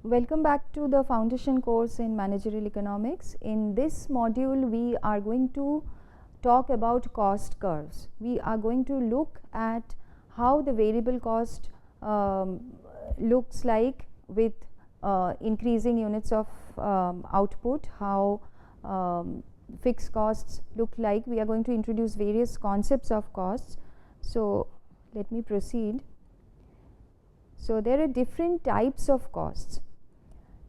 Welcome back to the foundation course in managerial economics. In this module, we are going to talk about cost curves. We are going to look at how the variable cost looks like with increasing units of output, how fixed costs look like. We are going to introduce various concepts of costs. So, let me proceed. So, there are different types of costs.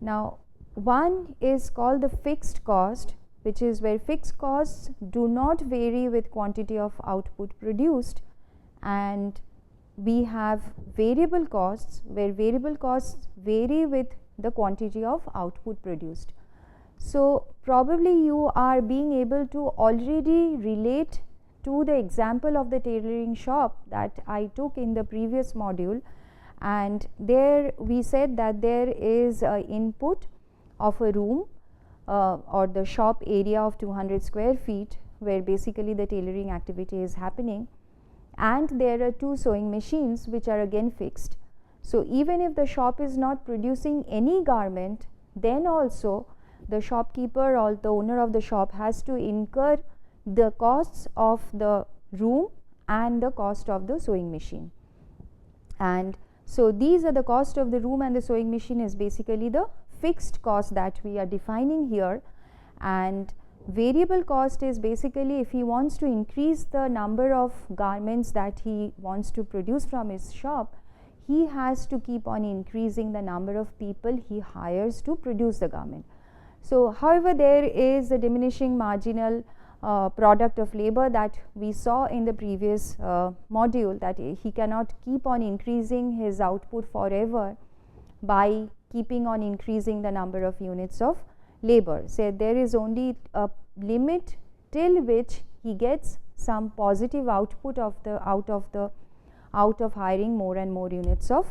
Now, one is called the fixed cost, which is where fixed costs do not vary with quantity of output produced, and we have variable costs where variable costs vary with the quantity of output produced. So, probably you are being able to already relate to the example of the tailoring shop that I took in the previous module, and there we said that there is an input of a room or the shop area of 200 square feet where basically the tailoring activity is happening, and there are two sewing machines which are again fixed. So, even if the shop is not producing any garment, then also the shopkeeper or the owner of the shop has to incur the costs of the room and the cost of the sewing machine. And so, these are the cost of the room and the sewing machine is basically the fixed cost that we are defining here, and variable cost is basically if he wants to increase the number of garments that he wants to produce from his shop, he has to keep on increasing the number of people he hires to produce the garment. So, however, there is a diminishing marginal product of labor that we saw in the previous module, that he cannot keep on increasing his output forever by keeping on increasing the number of units of labor. So, there is only a limit till which he gets some positive output of the out of hiring more and more units of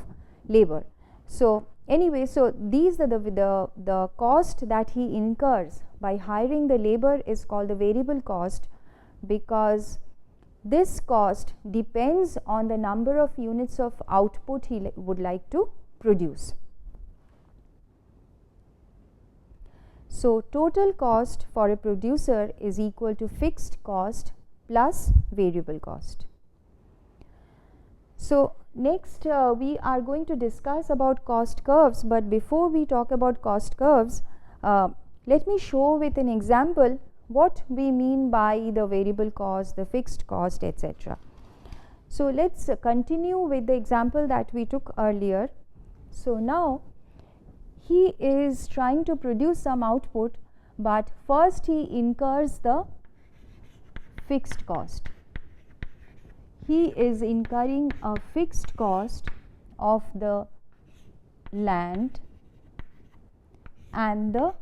labor. So, anyway, so these are the cost that he incurs by hiring the labor is called the variable cost, because this cost depends on the number of units of output he would like to produce. So, total cost for a producer is equal to fixed cost plus variable cost. So, next we are going to discuss about cost curves, but before we talk about cost curves, let me show with an example what we mean by the variable cost, the fixed cost, etc. So, let us continue with the example that we took earlier. So, now he is trying to produce some output, but first he incurs the fixed cost. He is incurring a fixed cost of the land and the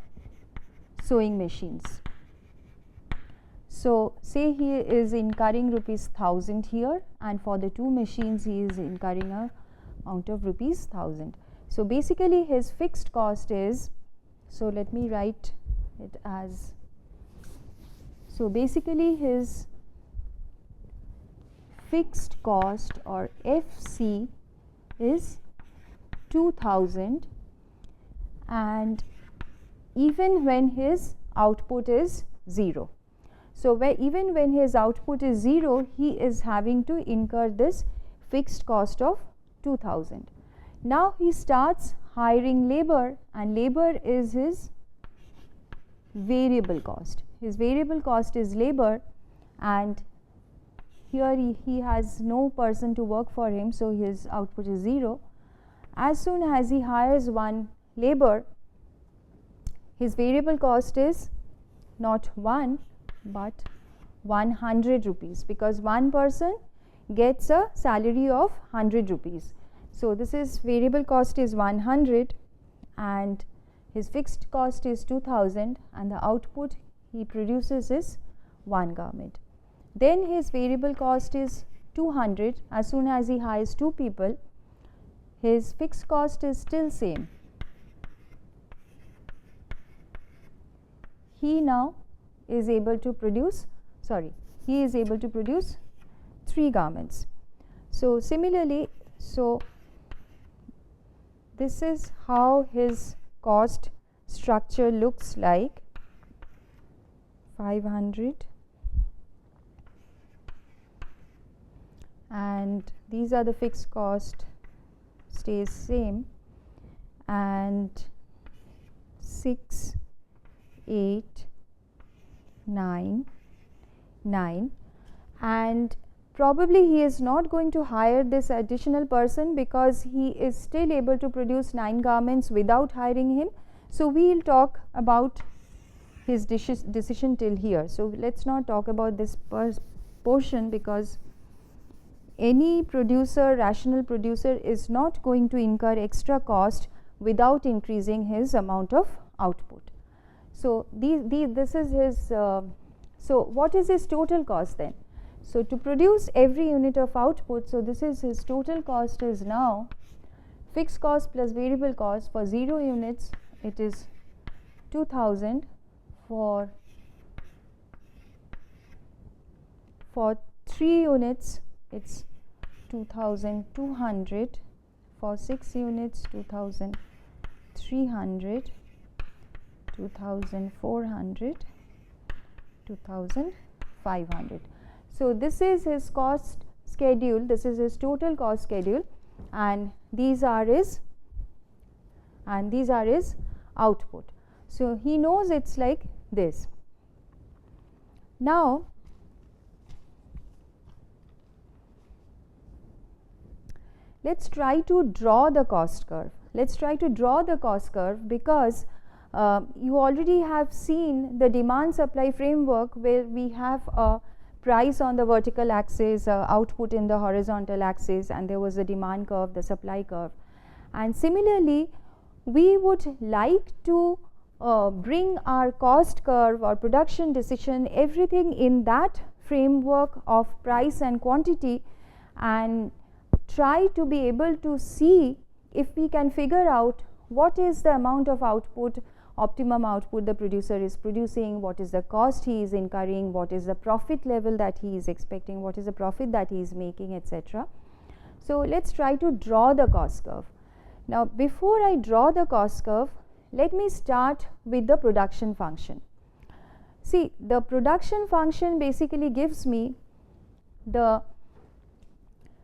sewing machines. So, say he is incurring rupees 1000 here, and for the two machines he is incurring a amount of rupees 1000. So, basically his fixed cost is, so let me write it as, so basically his fixed cost or FC is 2000, and even when his output is 0. So, even when his output is 0, he is having to incur this fixed cost of 2000. Now, he starts hiring labor, and labor is his variable cost. His variable cost is labor, and here he has no person to work for him, so his output is 0. As soon as he hires one labor, his variable cost is not 1 but 100 rupees, because one person gets a salary of 100 rupees. So, this is variable cost is 100 and his fixed cost is 2000, and the output he produces is one garment. Then his variable cost is 200. As soon as he hires two people, his fixed cost is still same. He now is able to produce, he is able to produce 3 garments. So, similarly, so this is how his cost structure looks like. 500, and these are the fixed cost, stays same, and 6, 8, 9, 9, and probably he is not going to hire this additional person because he is still able to produce 9 garments without hiring him. So, we will talk about his decision till here. So, let us not talk about this portion, because any producer, rational producer, is not going to incur extra cost without increasing his amount of output. So, this is his, so what is his total cost then? So, to produce every unit of output, so this is his total cost is now fixed cost plus variable cost. For 0 units it is 2000, for 3 units it's 2200, for 6 units 2300, 2400, 2500. So, this is his cost schedule, this is his total cost schedule, and these are his output. So, he knows it's like this. Now, let us try to draw the cost curve. Let us try to draw the cost curve, because you already have seen the demand supply framework, where we have a price on the vertical axis, output in the horizontal axis, and there was a demand curve, the supply curve. And similarly, we would like to bring our cost curve or production decision, everything in that framework of price and quantity, and try to be able to see if we can figure out what is the amount of output, optimum output the producer is producing, what is the cost he is incurring, what is the profit level that he is expecting, what is the profit that he is making, etc. So, let us try to draw the cost curve. Now, before I draw the cost curve, let me start with the production function. See, the production function basically gives me the,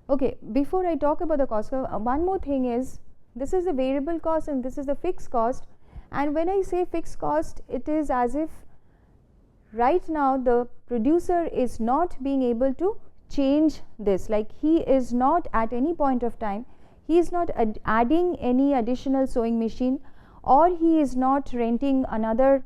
okay, before I talk about the cost curve, one more thing is, this is the variable cost and this is the fixed cost. And when I say fixed cost, it is as if right now the producer is not being able to change this, like he is not at any point of time, he is not adding any additional sewing machine, or he is not renting another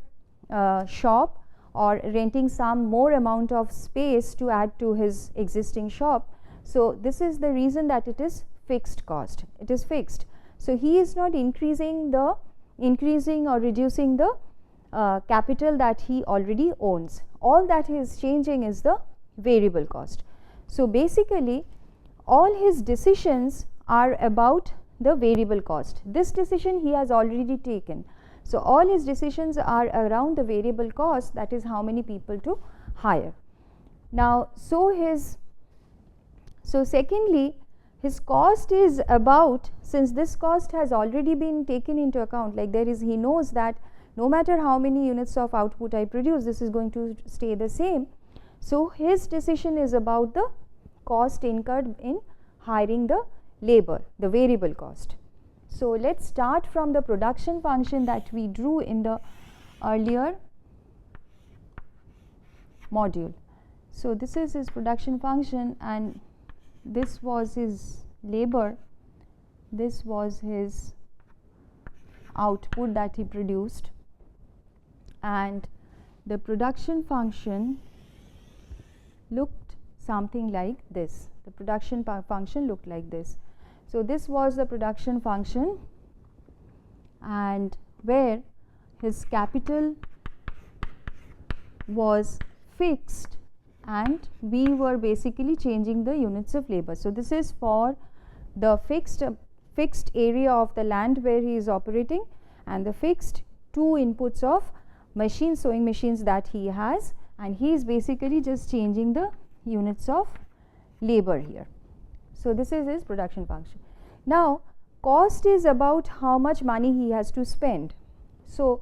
shop or renting some more amount of space to add to his existing shop. So, this is the reason that it is fixed cost, it is fixed. So, he is not increasing or reducing the capital that he already owns. All that he is changing is the variable cost. So, basically all his decisions are about the variable cost. This decision he has already taken. So, all his decisions are around the variable cost, that is how many people to hire. Now, secondly, his cost is about, since this cost has already been taken into account, like he knows that no matter how many units of output I produce, this is going to stay the same. So, his decision is about the cost incurred in hiring the labor, the variable cost. So, let us start from the production function that we drew in the earlier module. So, this is his production function, and this was his labor, this was his output that he produced, and the production function looked something like this. The production function looked like this. So, this was the production function, and where his capital was fixed and we were basically changing the units of labor. So, this is for the fixed area of the land where he is operating, and the fixed 2 inputs of sewing machines that he has, and he is basically just changing the units of labor here. So, this is his production function. Now, cost is about how much money he has to spend. So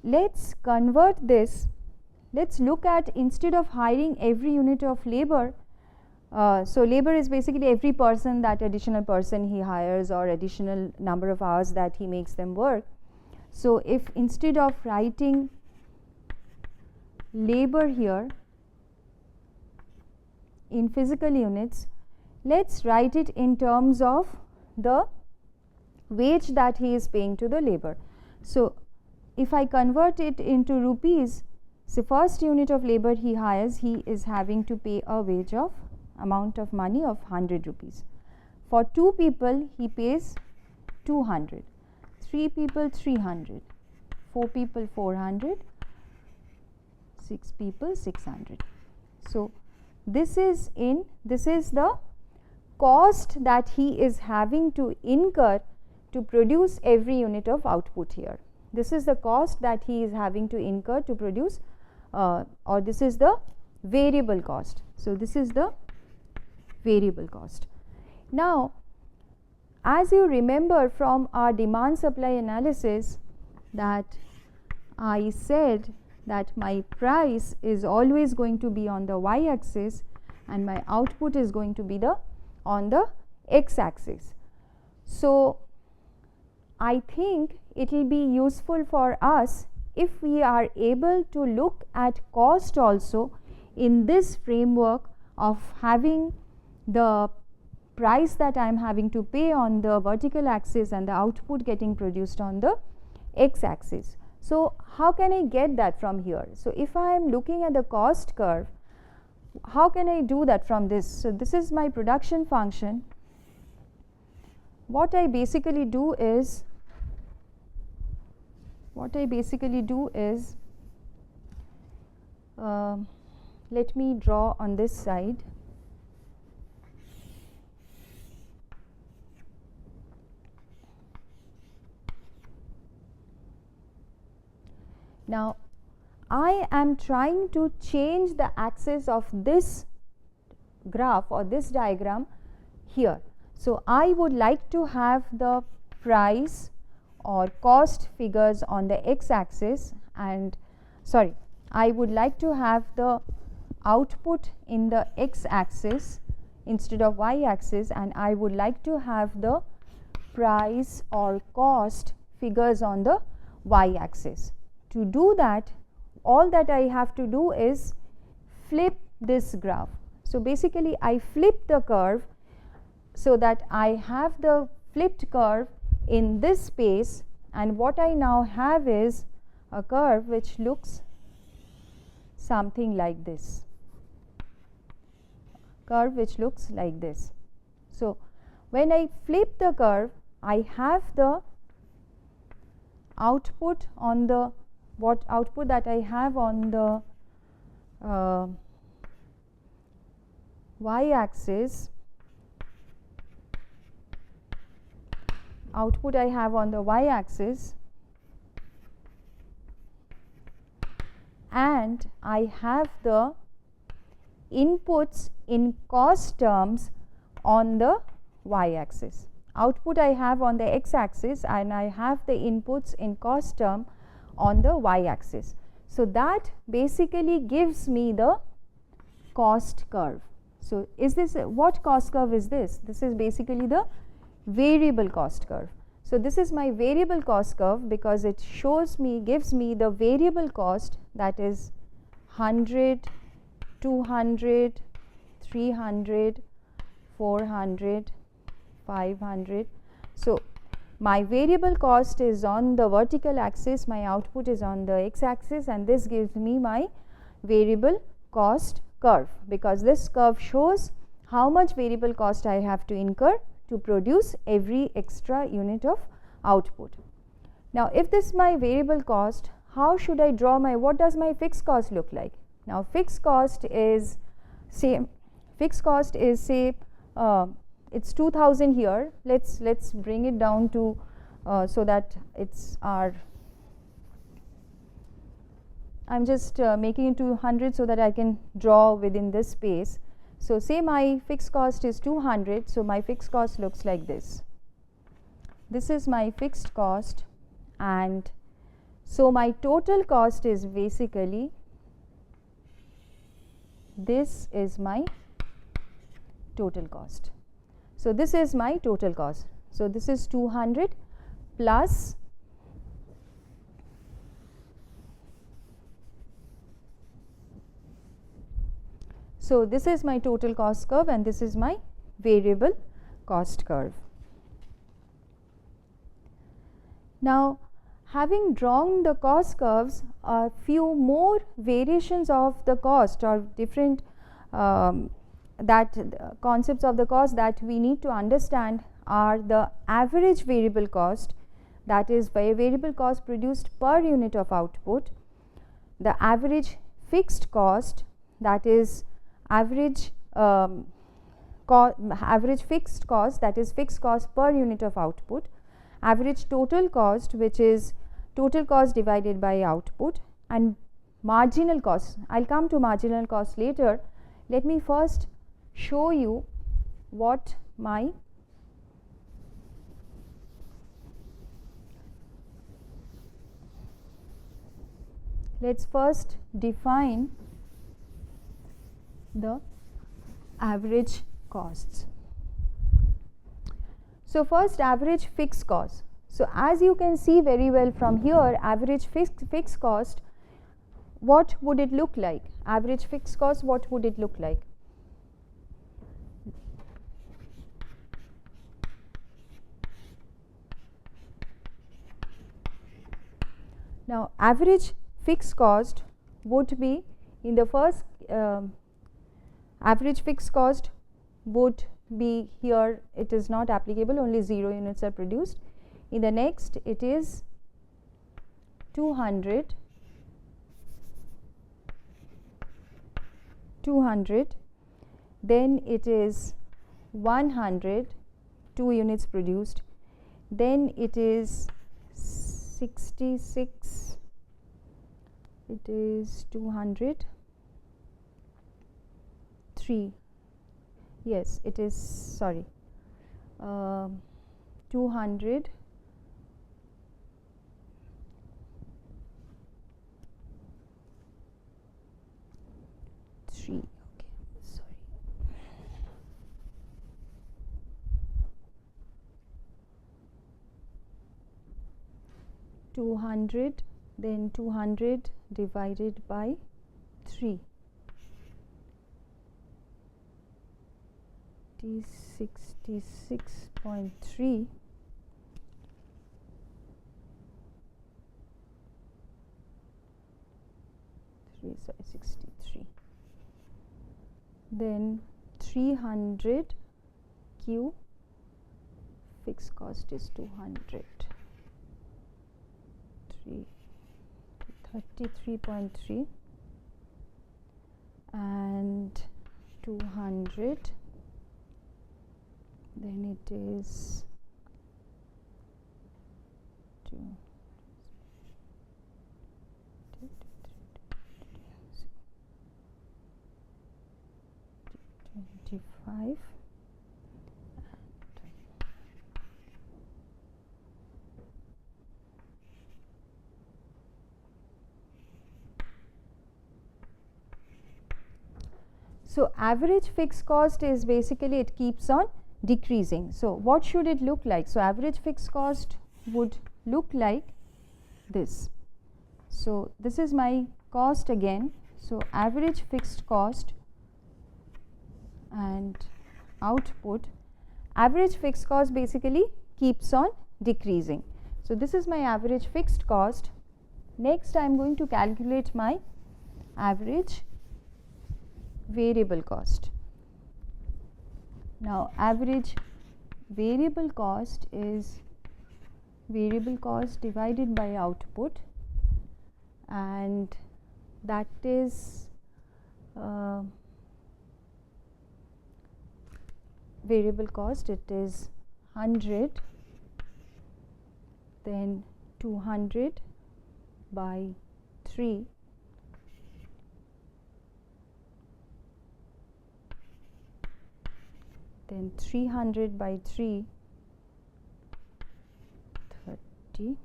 let's convert this. Let's look at, instead of hiring every unit of labor, so labor is basically every person, that additional person he hires or additional number of hours that he makes them work. So if instead of writing labor here in physical units, let's write it in terms of the wage that he is paying to the labor. So if I convert it into rupees, so first unit of labor he hires, he is having to pay a wage of amount of money of 100 rupees. For 2 people he pays 200, 3 people 300, 4 people 400, 6 people 600. So this is the cost that he is having to incur to produce every unit of output here. This is the cost that he is having to incur to produce, or this is the variable cost. So this is the variable cost. Now, as you remember from our demand supply analysis, that I said that my price is always going to be on the y axis and my output is going to be on the x axis. So I think it will be useful for us if we are able to look at cost also in this framework of having the price that I am having to pay on the vertical axis and the output getting produced on the x axis. So how can I get that from here? So if I am looking at the cost curve, how can I do that from this? So this is my production function. What I basically do is let me draw on this side. Now I am trying to change the axis of this graph or this diagram here. So I would like to have the price or cost figures on the x axis, and I would like to have the output in the x axis instead of y axis, and I would like to have the price or cost figures on the y axis. To do that, all that I have to do is flip this graph. So basically I flip the curve so that I have the flipped curve in this space, and what I now have is a curve which looks something like this. So when I flip the curve, I have the output on the output that I have on the y axis, and I have the inputs in cost terms on the y axis. Output I have on the x axis, and I have the inputs in cost term on the y axis. So that basically gives me the cost curve. So is this, what cost curve is this? This is basically the variable cost curve. So this is my variable cost curve because it gives me the variable cost, that is 100, 200, 300, 400, 500. So my variable cost is on the vertical axis, my output is on the x axis, and this gives me my variable cost curve, because this curve shows how much variable cost I have to incur to produce every extra unit of output. Now if this is my variable cost, how should I draw what does my fixed cost look like? Now fixed cost is say it's 2000 here. Let's bring it down to so that it's our, I'm just making it to 100 so that I can draw within this space. So say my fixed cost is 200, so my fixed cost looks like this. this is my fixed cost, and so my total cost is basically, this is my total cost. So this is my total cost. So this is 200 plus so this is my total cost curve, and this is my variable cost curve. Now, having drawn the cost curves, a few more variations of the cost or different concepts of the cost that we need to understand are the average variable cost, that is variable cost produced per unit of output, the average fixed cost, that is average fixed cost, that is fixed cost per unit of output, average total cost, which is total cost divided by output, and marginal cost. I'll come to marginal cost later. Let me first show you what my let's first define the average costs. So first, average fixed cost. So as you can see very well from here, average fixed cost, what would it look like? Average fixed cost, what would it look like? Now, average fixed cost would be, in the first, average fixed cost would be here, it is not applicable, only 0 units are produced. In the next, it is 200, then it is 100, 2 units produced, then it is 66, it is 200, 3, yes, it is, sorry, 200, okay, sorry, 200, then 200 divided by 3, it is 66.3, sorry, 63, then 300 Q, fixed cost is 200, 33.3, and 200, then it is 25, so average fixed cost is basically, it keeps on decreasing. So what should it look like? So average fixed cost would look like this. So this is my cost again. So average fixed cost and output, average fixed cost basically keeps on decreasing. So this is my average fixed cost. Next, I am going to calculate my average variable cost. Now, average variable cost is variable cost divided by output, and that is variable cost, it is 100, then 200 by 3, then 300 by 3, 20,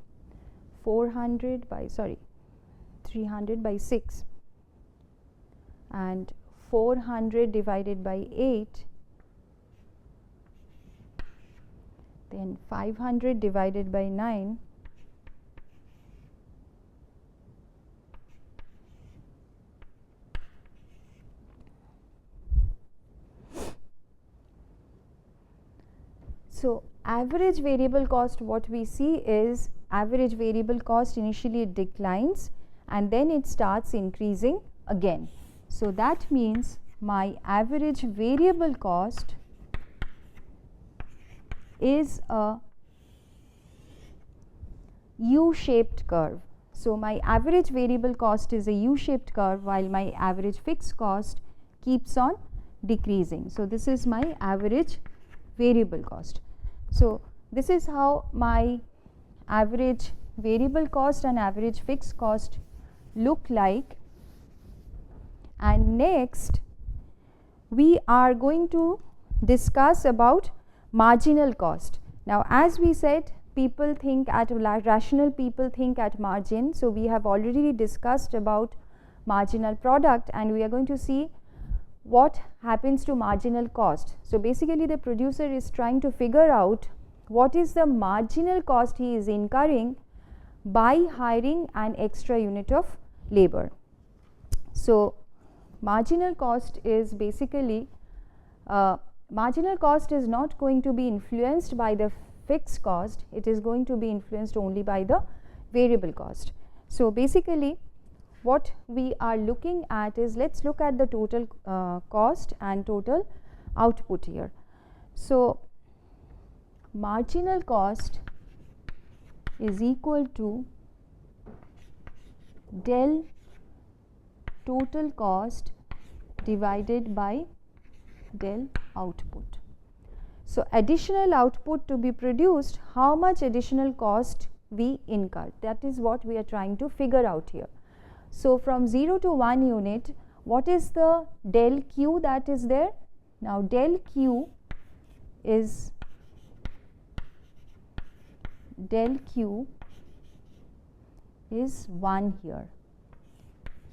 300 by 6, and 400 divided by 8, then 500 divided by 9, so average variable cost, what we see is average variable cost initially it declines and then it starts increasing again. So that means my average variable cost is a U-shaped curve. So my average variable cost is a U-shaped curve while my average fixed cost keeps on decreasing. So this is my average variable cost. So this is how my average variable cost and average fixed cost look like. And next we are going to discuss about marginal cost. Now as we said, people think at rational people think at margin. So we have already discussed about marginal product and we are going to see what happens to marginal cost. So basically the producer is trying to figure out what is the marginal cost he is incurring by hiring an extra unit of labor. So marginal cost is basically marginal cost is not going to be influenced by the fixed cost, it is going to be influenced only by the variable cost. So basically what we are looking at is, let's look at the total cost and total output here. So marginal cost is equal to del total cost divided by del output. So additional output to be produced, how much additional cost we incur, that is what we are trying to figure out here. So from 0 to 1 unit, what is the del Q that is there? Now del Q is 1 here.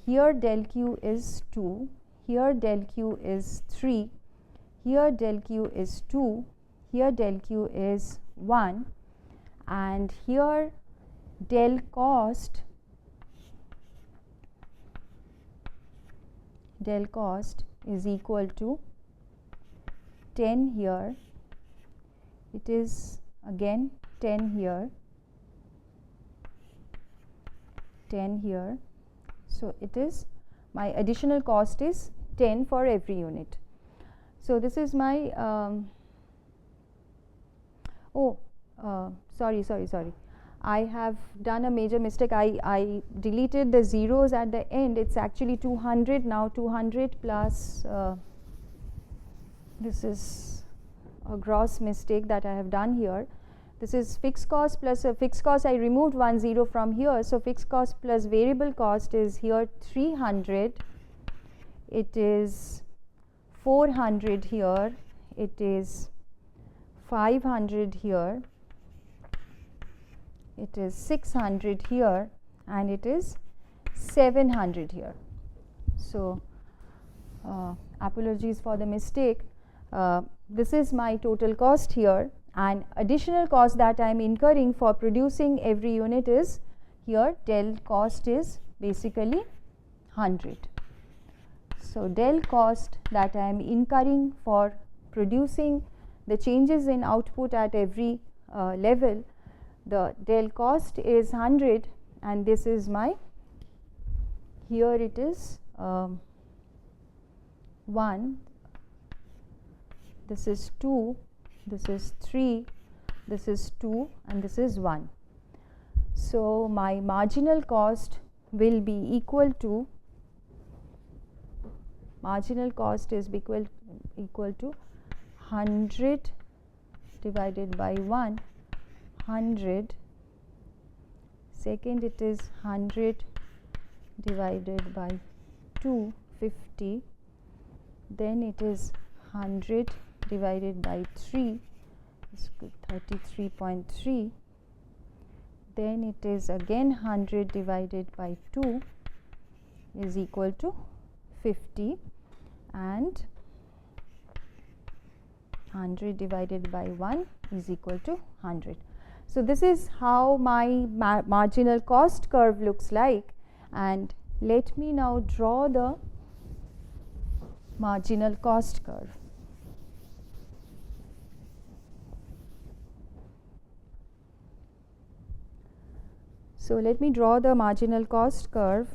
Here del Q is 2, here del Q is 3, here del Q is 2, here del Q is 1, and here del cost is equal to 10 here, it is again 10 here, 10 here. So it is, my additional cost is 10 for every unit. So this is my sorry, I have done a major mistake. I deleted the zeros at the end. It's actually 200 now. 200 plus this is a gross mistake that I have done here. This is fixed cost plus fixed cost. I removed 1 0 from here. So fixed cost plus variable cost is here 300. It is 400 here. It is 500 here. It is 600 here, and it is 700 here. So apologies for the mistake. This is my total cost here, and additional cost that I am incurring for producing every unit is here del cost is basically 100. So del cost that I am incurring for producing the changes in output at every level, the del cost is 100, and this is my, here it is 1, this is 2, this is 3, this is 2, and this is 1. So my marginal cost will be equal to, marginal cost is equal to 100 divided by 1, 100, second it is 100 divided by 2, 50, then it is 100 divided by 3 is 33.3, then it is again 100 divided by 2 is equal to 50, and 100 divided by 1 is equal to 100. So, this is how my marginal cost curve looks like, and let me now draw the marginal cost curve. So, let me draw the marginal cost curve.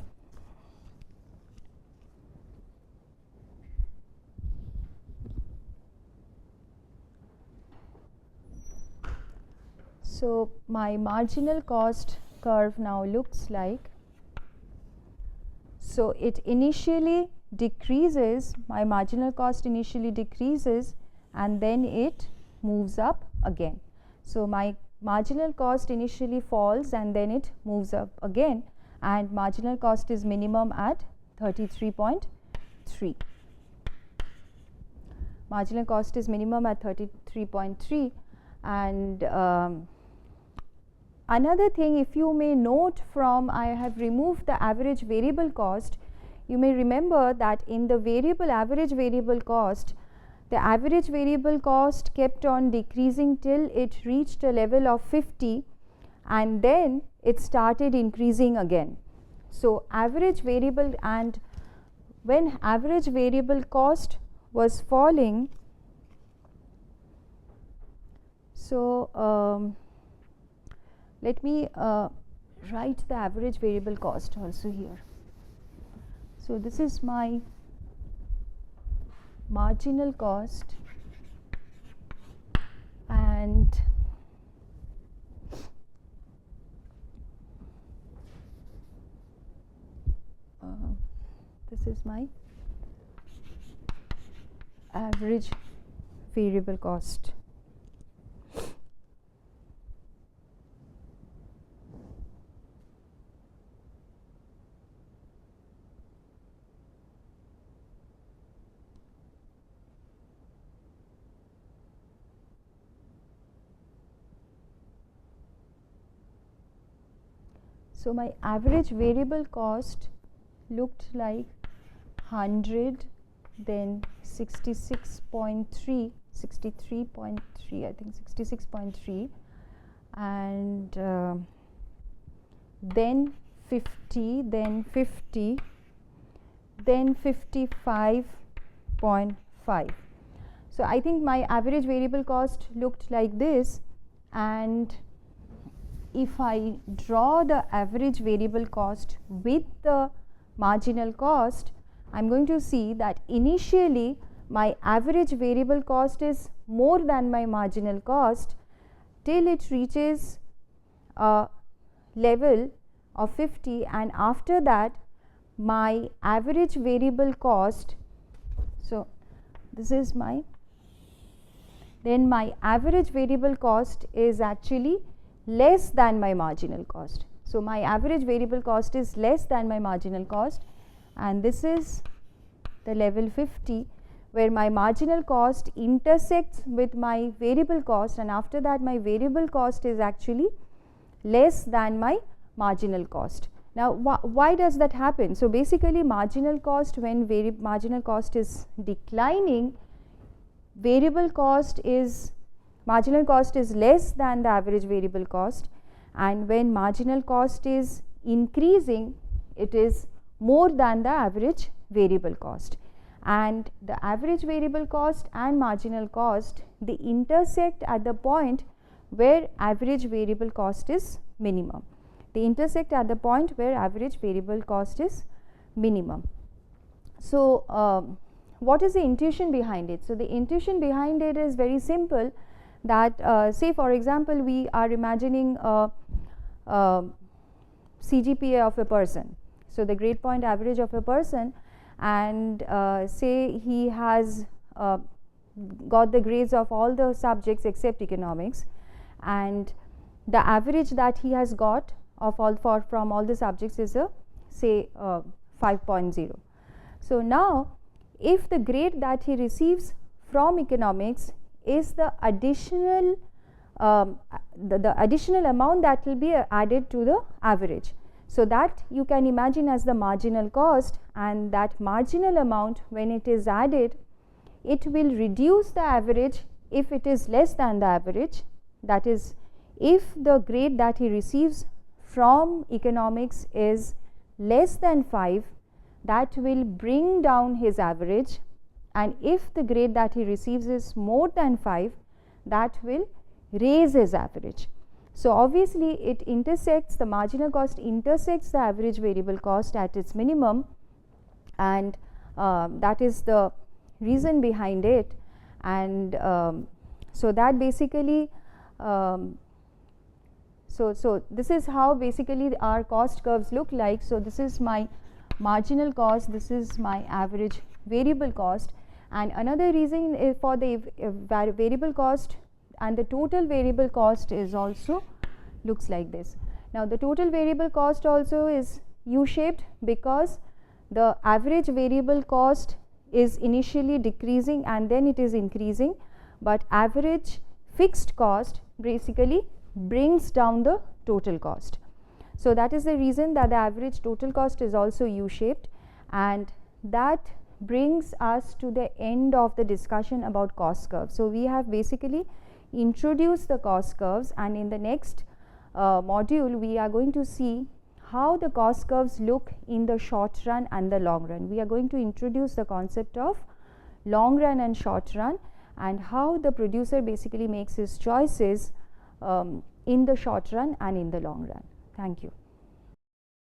So, my marginal cost curve now looks like, so it initially decreases, my marginal cost initially decreases and then it moves up again. So, my marginal cost initially falls and then it moves up again, and marginal cost is minimum at 33.3. Marginal cost is minimum at 33.3. And another thing, if you may note from, I have removed the average variable cost. You may remember that in the average variable cost, the average variable cost kept on decreasing till it reached a level of 50, and then it started increasing again. So, average variable, and when average variable cost was falling, so let me write the average variable cost also here. So, this is my marginal cost, and this is my average variable cost. So, my average variable cost looked like 100, then 66.3, 63.3, I think 66.3, and then 50, then 50, then 55.5. So, I think my average variable cost looked like this, and if I draw the average variable cost with the marginal cost, I am going to see that initially my average variable cost is more than my marginal cost till it reaches a level of 50, and after that my average variable cost, so this is my, then my average variable cost is actually less than my marginal cost. So, my average variable cost is less than my marginal cost, and this is the level 50 where my marginal cost intersects with my variable cost, and after that my variable cost is actually less than my marginal cost. Now, why does that happen? So, basically marginal cost, when marginal cost is declining, variable cost is, marginal cost is less than the average variable cost, and when marginal cost is increasing, it is more than the average variable cost. And the average variable cost and marginal cost, they intersect at the point where average variable cost is minimum. They intersect at the point where average variable cost is minimum. So, what is the intuition behind it? So, the intuition behind it is very simple, that say for example, we are imagining a CGPA of a person. So, the grade point average of a person, and say he has got the grades of all the subjects except economics, and the average that he has got of all from all the subjects is a say 5.0. So, now if the grade that he receives from economics is the additional the additional amount that will be added to the average. So that you can imagine as the marginal cost, and that marginal amount, when it is added, it will reduce the average if it is less than the average. That is, if the grade that he receives from economics is less than 5, that will bring down his average, and if the grade that he receives is more than 5, that will raise his average. So obviously it intersects, the marginal cost intersects the average variable cost at its minimum, and that is the reason behind it. And so that basically so this is how basically our cost curves look like. So this is my marginal cost, this is my average variable cost, and another reason is for the variable cost, and the total variable cost is also looks like this. Now the total variable cost also is U-shaped, because the average variable cost is initially decreasing and then it is increasing, but average fixed cost basically brings down the total cost. So that is the reason that the average total cost is also U-shaped, and that brings us to the end of the discussion about cost curves. So we have basically introduced the cost curves, and in the next module we are going to see how the cost curves look in the short run and the long run. We are going to introduce the concept of long run and short run, and how the producer basically makes his choices in the short run and in the long run. Thank you.